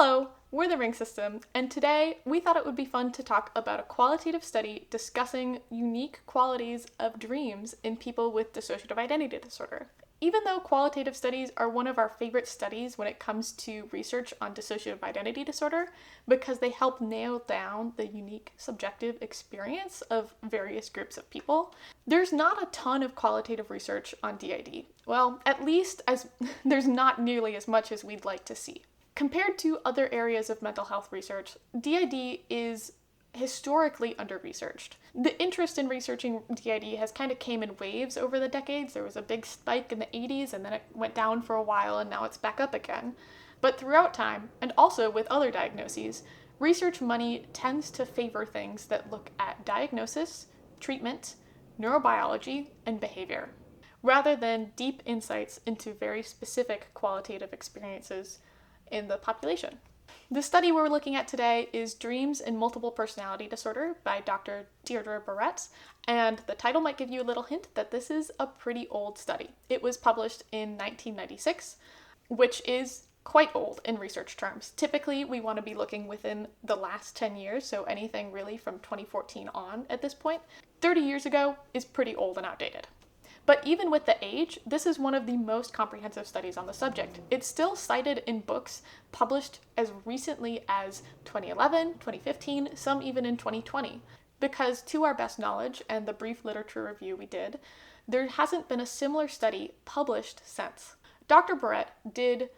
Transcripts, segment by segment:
Hello, we're the Ring System, and today we thought it would be fun to talk about a qualitative study discussing unique qualities of dreams in people with dissociative identity disorder. Even though qualitative studies are one of our favorite studies when it comes to research on dissociative identity disorder, because they help nail down the unique subjective experience of various groups of people, there's not a ton of qualitative research on DID. Well, at least there's not nearly as much as we'd like to see. Compared to other areas of mental health research, DID is historically under-researched. The interest in researching DID has kind of came in waves over the decades. There was a big spike in the 80s and then it went down for a while and now it's back up again. But throughout time, and also with other diagnoses, research money tends to favor things that look at diagnosis, treatment, neurobiology, and behavior, rather than deep insights into very specific qualitative experiences in the population. The study we're looking at today is Dreams in Multiple Personality Disorder by Dr. Barrett, and the title might give you a little hint that this is a pretty old study. It was published in 1996, which is quite old in research terms. Typically, we want to be looking within the last 10 years, so anything really from 2014 on at this point. 30 years ago is pretty old and outdated. But even with the age, this is one of the most comprehensive studies on the subject. It's still cited in books published as recently as 2011, 2015, some even in 2020. Because to our best knowledge, and the brief literature review we did, there hasn't been a similar study published since. Dr. Barrett did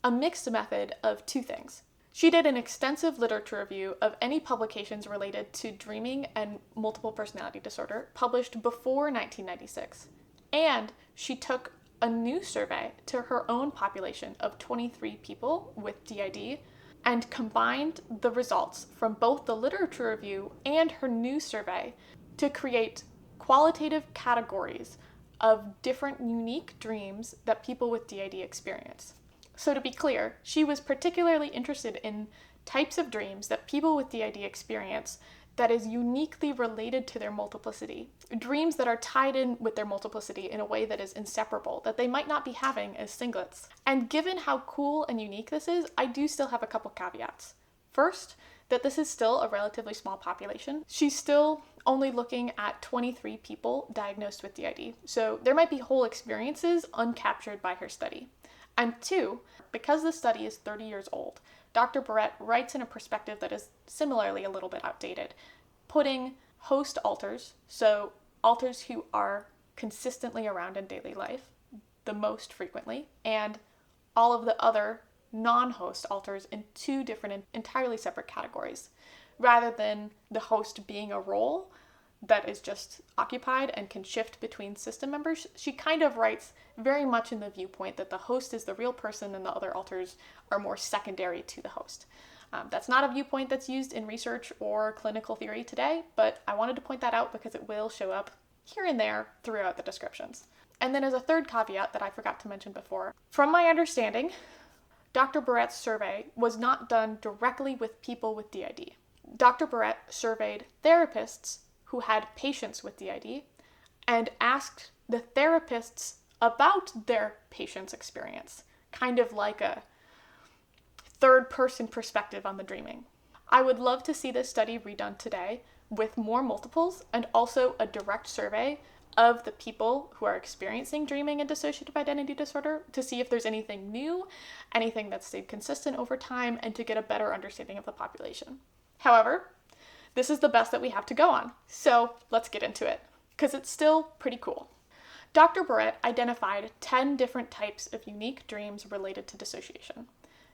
a mixed method of two things. She did an extensive literature review of any publications related to dreaming and multiple personality disorder published before 1996. And she took a new survey to her own population of 23 people with DID and combined the results from both the literature review and her new survey to create qualitative categories of different unique dreams that people with DID experience. So to be clear, she was particularly interested in types of dreams that people with DID experience that is uniquely related to their multiplicity. Dreams that are tied in with their multiplicity in a way that is inseparable, that they might not be having as singlets. And given how cool and unique this is, I do still have a couple caveats. First, that this is still a relatively small population. She's still only looking at 23 people diagnosed with DID, so there might be whole experiences uncaptured by her study. And two, because the study is 30 years old, Dr. Barrett writes in a perspective that is similarly a little bit outdated, putting host alters, so alters who are consistently around in daily life the most frequently, and all of the other non-host alters in two different entirely separate categories, rather than the host being a role that is just occupied and can shift between system members. She kind of writes very much in the viewpoint that the host is the real person and the other alters are more secondary to the host. That's not a viewpoint that's used in research or clinical theory today, but I wanted to point that out because it will show up here and there throughout the descriptions. And then as a third caveat that I forgot to mention before, from my understanding, Dr. Barrett's survey was not done directly with people with DID. Dr. Barrett surveyed therapists who had patients with DID and asked the therapists about their patient's experience, kind of like a third-person perspective on the dreaming. I would love to see this study redone today with more multiples and also a direct survey of the people who are experiencing dreaming and dissociative identity disorder to see if there's anything new, anything that's stayed consistent over time, and to get a better understanding of the population. However, this is the best that we have to go on, so let's get into it, because it's still pretty cool. Dr. Barrett identified 10 different types of unique dreams related to dissociation.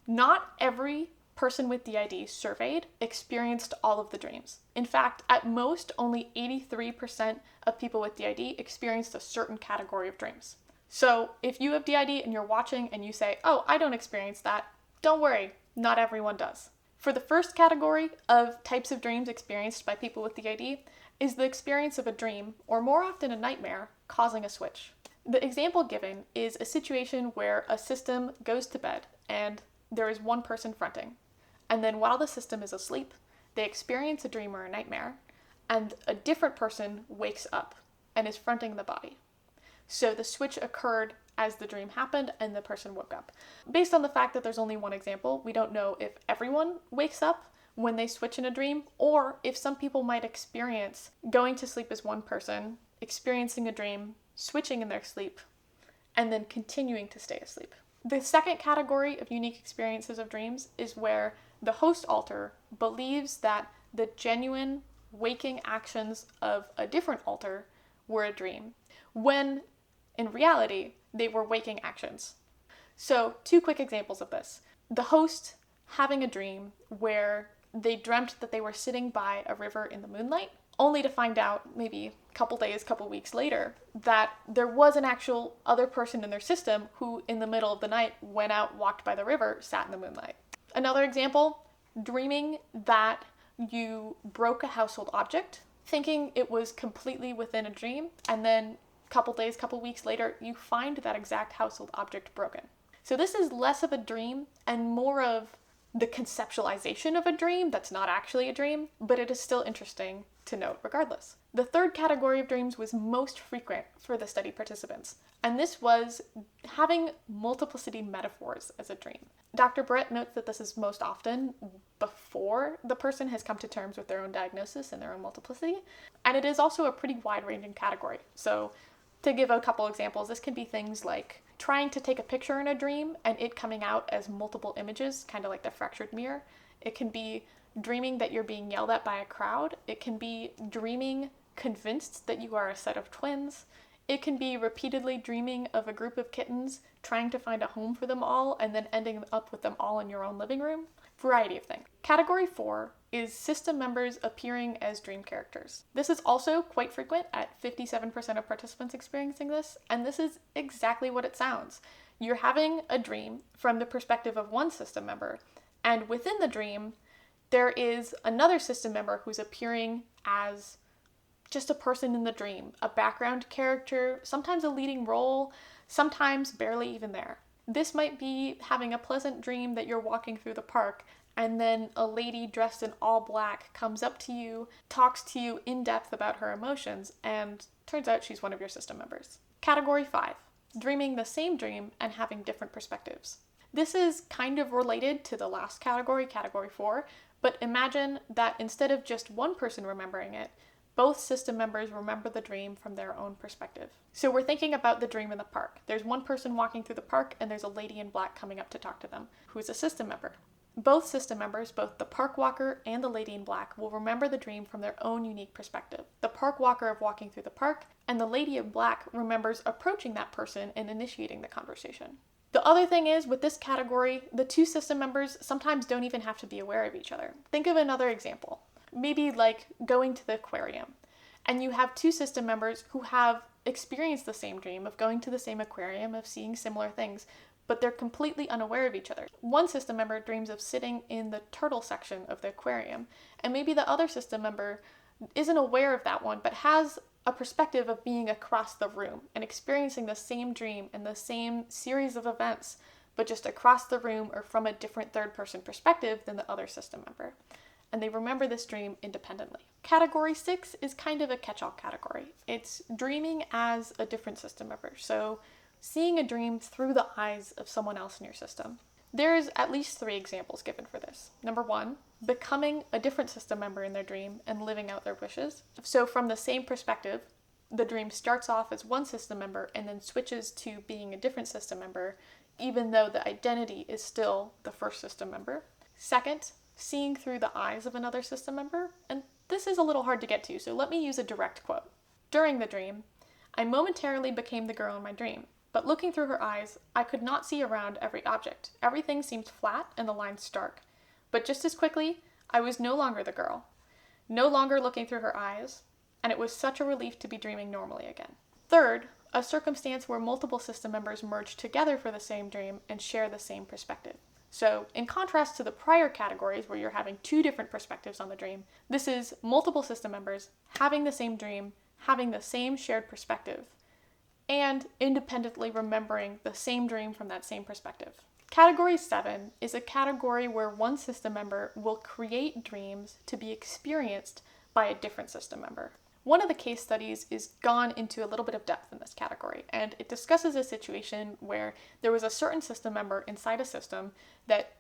Not every person with DID surveyed experienced all of the dreams. In fact, at most, only 83% of people with DID experienced a certain category of dreams. So if you have DID and you're watching and you say, "Oh, I don't experience that," don't worry, not everyone does. For the first category of types of dreams experienced by people with DID is the experience of a dream, or more often a nightmare, causing a switch. The example given is a situation where a system goes to bed and there is one person fronting. And then while the system is asleep, they experience a dream or a nightmare, and a different person wakes up and is fronting the body. So the switch occurred as the dream happened and the person woke up. Based on the fact that there's only one example, we don't know if everyone wakes up when they switch in a dream, or if some people might experience going to sleep as one person, experiencing a dream, switching in their sleep, and then continuing to stay asleep. The second category of unique experiences of dreams is where the host alter believes that the genuine waking actions of a different alter were a dream, when in reality they were waking actions. So, two quick examples of this. The host having a dream where they dreamt that they were sitting by a river in the moonlight, only to find out maybe a couple days, couple weeks later, that there was an actual other person in their system who in the middle of the night went out, walked by the river, sat in the moonlight. Another example, dreaming that you broke a household object, thinking it was completely within a dream, and then a couple days, couple weeks later, you find that exact household object broken. So this is less of a dream and more of the conceptualization of a dream that's not actually a dream, but it is still interesting to note regardless. The third category of dreams was most frequent for the study participants, and this was having multiplicity metaphors as a dream. Dr. Barrett notes that this is most often before the person has come to terms with their own diagnosis and their own multiplicity, and it is also a pretty wide-ranging category. So to give a couple examples, this can be things like trying to take a picture in a dream and it coming out as multiple images, kind of like the fractured mirror. It can be dreaming that you're being yelled at by a crowd. It can be dreaming convinced that you are a set of twins. It can be repeatedly dreaming of a group of kittens, trying to find a home for them all, and then ending up with them all in your own living room. Variety of things. Category 4 is system members appearing as dream characters. This is also quite frequent at 57% of participants experiencing this, and this is exactly what it sounds. You're having a dream from the perspective of one system member, and within the dream, there is another system member who's appearing as just a person in the dream, a background character, sometimes a leading role, sometimes barely even there. This might be having a pleasant dream that you're walking through the park, and then a lady dressed in all black comes up to you, talks to you in depth about her emotions, and turns out she's one of your system members. Category 5, dreaming the same dream and having different perspectives. This is kind of related to the last category, category 4, but imagine that instead of just one person remembering it, both system members remember the dream from their own perspective. So we're thinking about the dream in the park. There's one person walking through the park and there's a lady in black coming up to talk to them, who's a system member. Both system members, both the park walker and the lady in black, will remember the dream from their own unique perspective. The park walker of walking through the park, and the lady in black remembers approaching that person and initiating the conversation. The other thing is, with this category, the two system members sometimes don't even have to be aware of each other. Think of another example. Maybe like going to the aquarium, and you have two system members who have experienced the same dream of going to the same aquarium, of seeing similar things, but they're completely unaware of each other. One system member dreams of sitting in the turtle section of the aquarium, and maybe the other system member isn't aware of that one, but has a perspective of being across the room and experiencing the same dream and the same series of events, but just across the room or from a different third-person perspective than the other system member. And they remember this dream independently. Category 6 is kind of a catch-all category. It's dreaming as a different system member, so seeing a dream through the eyes of someone else in your system. There's at least 3 examples given for this. Number 1, becoming a different system member in their dream and living out their wishes. So from the same perspective, the dream starts off as one system member and then switches to being a different system member, even though the identity is still the first system member. Second, seeing through the eyes of another system member, and this is a little hard to get to, so let me use a direct quote. During the dream, I momentarily became the girl in my dream, but looking through her eyes, I could not see around every object. Everything seemed flat and the lines stark. But just as quickly, I was no longer the girl, no longer looking through her eyes, and it was such a relief to be dreaming normally again. Third, a circumstance where multiple system members merge together for the same dream and share the same perspective. So, in contrast to the prior categories where you're having 2 different perspectives on the dream, this is multiple system members having the same dream, having the same shared perspective, and independently remembering the same dream from that same perspective. Category 7 is a category where one system member will create dreams to be experienced by a different system member. One of the case studies is gone into a little bit of depth in this category, and it discusses a situation where there was a certain system member inside a system that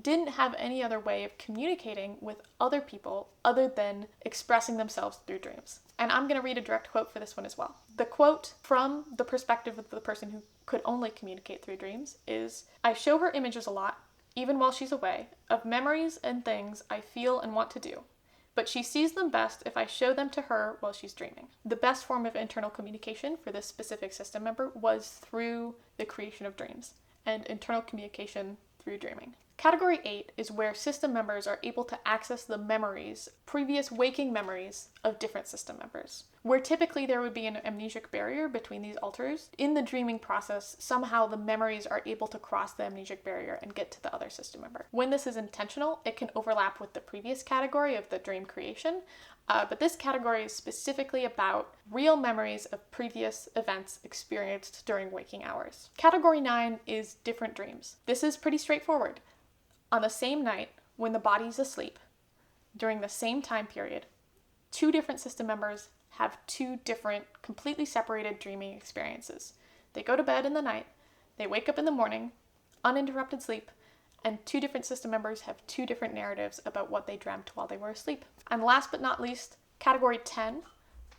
didn't have any other way of communicating with other people other than expressing themselves through dreams. And I'm going to read a direct quote for this one as well. The quote, from the perspective of the person who could only communicate through dreams, is, "I show her images a lot, even while she's away, of memories and things I feel and want to do. But she sees them best if I show them to her while she's dreaming." The best form of internal communication for this specific system member was through the creation of dreams and internal communication through dreaming. Category 8 is where system members are able to access the memories, previous waking memories of different system members. Where typically there would be an amnesic barrier between these alters, in the dreaming process, somehow the memories are able to cross the amnesic barrier and get to the other system member. When this is intentional, it can overlap with the previous category of the dream creation, but this category is specifically about real memories of previous events experienced during waking hours. Category 9 is different dreams. This is pretty straightforward. On the same night, when the body's asleep, during the same time period, two different system members have two different, completely separated dreaming experiences. They go to bed in the night, they wake up in the morning, uninterrupted sleep, and two different system members have two different narratives about what they dreamt while they were asleep. And last but not least, category 10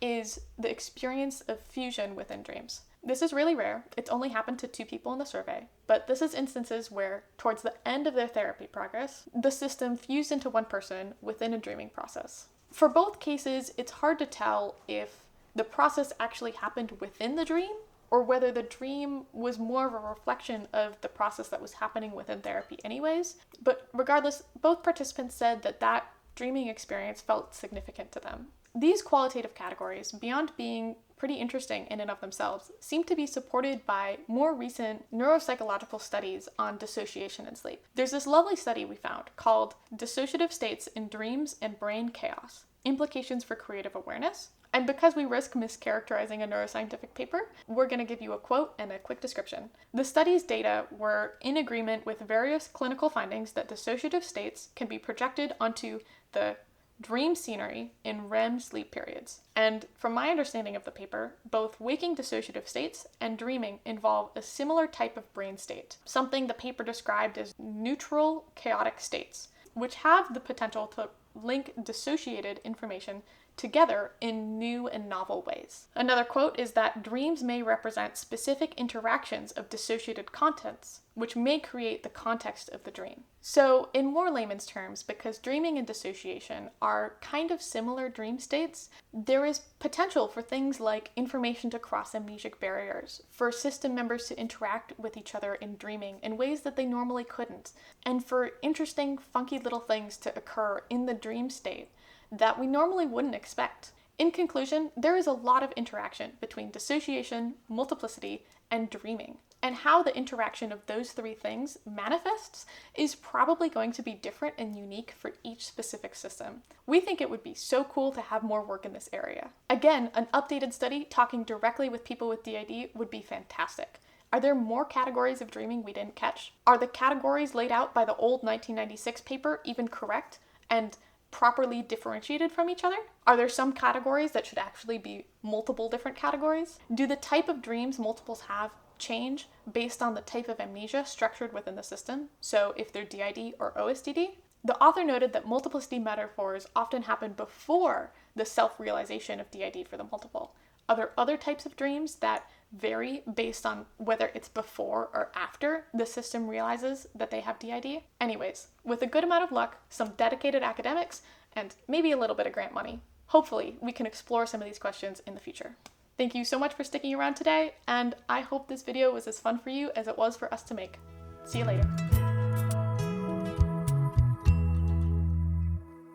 is the experience of fusion within dreams. This is really rare. It's only happened to 2 people in the survey, but this is instances where, towards the end of their therapy progress, the system fused into one person within a dreaming process. For both cases, it's hard to tell if the process actually happened within the dream or whether the dream was more of a reflection of the process that was happening within therapy anyways. But regardless, both participants said that that dreaming experience felt significant to them. These qualitative categories, beyond being pretty interesting in and of themselves, seem to be supported by more recent neuropsychological studies on dissociation and sleep. There's this lovely study we found called Dissociative States in Dreams and Brain Chaos: Implications for Creative Awareness. And because we risk mischaracterizing a neuroscientific paper, we're going to give you a quote and a quick description. The study's data were in agreement with various clinical findings that dissociative states can be projected onto the dream scenery in REM sleep periods. And from my understanding of the paper, both waking dissociative states and dreaming involve a similar type of brain state, something the paper described as neutral chaotic states, which have the potential to link dissociated information together in new and novel ways. Another quote is that dreams may represent specific interactions of dissociated contents, which may create the context of the dream. So, in more layman's terms, because dreaming and dissociation are kind of similar dream states, there is potential for things like information to cross amnesic barriers, for system members to interact with each other in dreaming in ways that they normally couldn't, and for interesting, funky little things to occur in the dream state that we normally wouldn't expect. In conclusion, there is a lot of interaction between dissociation, multiplicity, and dreaming. And how the interaction of those 3 things manifests is probably going to be different and unique for each specific system. We think it would be so cool to have more work in this area. Again, an updated study talking directly with people with DID would be fantastic. Are there more categories of dreaming we didn't catch? Are the categories laid out by the old 1996 paper even correct and properly differentiated from each other? Are there some categories that should actually be multiple different categories? Do the type of dreams multiples have change based on the type of amnesia structured within the system? So if they're DID or OSDD? The author noted that multiplicity metaphors often happen before the self-realization of DID for the multiple. Are there other types of dreams that vary based on whether it's before or after the system realizes that they have DID? Anyways, with a good amount of luck, some dedicated academics, and maybe a little bit of grant money, hopefully we can explore some of these questions in the future. Thank you so much for sticking around today, and I hope this video was as fun for you as it was for us to make. See you later.